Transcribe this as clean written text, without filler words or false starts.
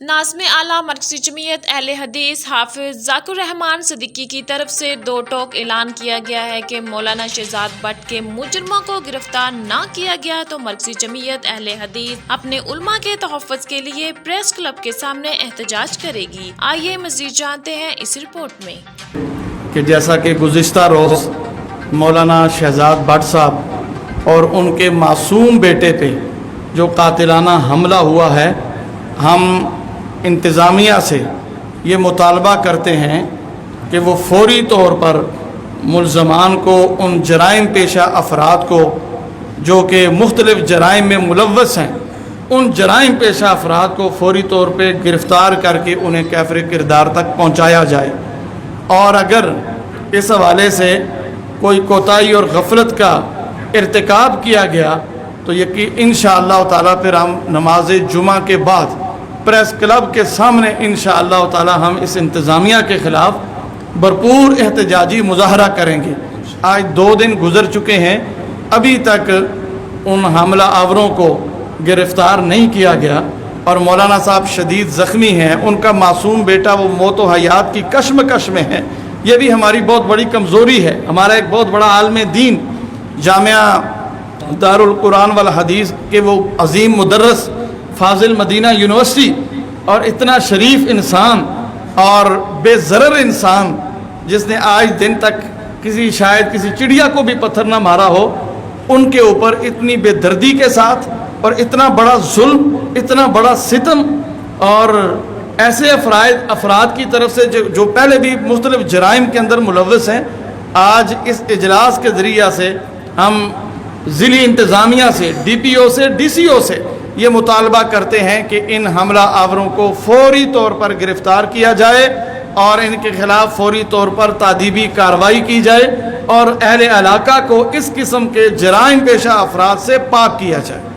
नाज़िम आला मरकज़ी जमीयत अहले हदीस हाफिज ज़ाकिर रहमान सिद्दीकी की तरफ से दो टोक ऐलान किया गया है कि मौलाना शहजाद भट्ट के मुजरिमों को गिरफ्तार न किया गया तो मरकज़ी जमीयत अहले हदीस अपने उलमा के तहफ़्फ़ुज़ के लिए प्रेस क्लब के सामने एहतजाज करेगी। आइए मज़ीद जानते हैं इस रिपोर्ट में कि जैसा कि गुज़िश्ता रोज़ मौलाना शहजाद भट्ट साहब और उनके मासूम बेटे पे जो कातिलाना हमला हुआ है, हम इंतज़ामिया से ये मुतालबा करते हैं कि वो फ़ौरी तौर पर मुल्ज़मान को, उन जराइम पेशा अफराद को जो कि मुख्तलिफ़ जराइम में मुलव्वस हैं, उन जराइम पेशा अफराद को फ़ौरी तौर पे गिरफ़्तार करके उन्हें कैफ़र किरदार तक पहुँचाया जाए। और अगर इस हवाले से कोई कोताही और गफलत का इर्तिकाब किया गया तो इंशाअल्लाह ताला फिर हम नमाज जुमा के बाद प्रेस क्लब के सामने इंशाअल्लाह ताला हम इस इंतज़ामिया के ख़िलाफ़ भरपूर एहतजाजी मुज़ाहरा करेंगे। आज 2 दिन गुज़र चुके हैं, अभी तक उन हमला आवरों को गिरफ़्तार नहीं किया गया और मौलाना साहब शदीद ज़ख्मी हैं। उनका मासूम बेटा वो मौत व हयात की कश्मकश में है। ये भी हमारी बहुत बड़ी कमज़ोरी है। हमारा एक बहुत बड़ा आलिम दीन जामिया दारुल कुरान वल हदीस के वो अज़ीम मुदर्रिस फाजिल मदीना यूनिवर्सिटी और इतना शरीफ इंसान और बेज़रर इंसान जिसने आज दिन तक शायद किसी चिड़िया को भी पत्थर ना मारा हो, उनके ऊपर इतनी बेदर्दी के साथ और इतना बड़ा जुल्म, इतना बड़ा सितम और ऐसे अफराद की तरफ से जो पहले भी मुख्तलिफ जराइम के अंदर मुलव्वस हैं, आज इस इजलास के ज़रिया से हम ज़िली इंतज़ामिया से, DPO से, DCO से ये मुतालबा करते हैं कि इन हमला आवरों को फ़ौरी तौर पर गिरफ़्तार किया जाए और इनके ख़िलाफ़ फ़ौरी तौर पर तादीबी कार्रवाई की जाए और अहले इलाका को इस किस्म के जराइम पेशा अफराद से पाक किया जाए।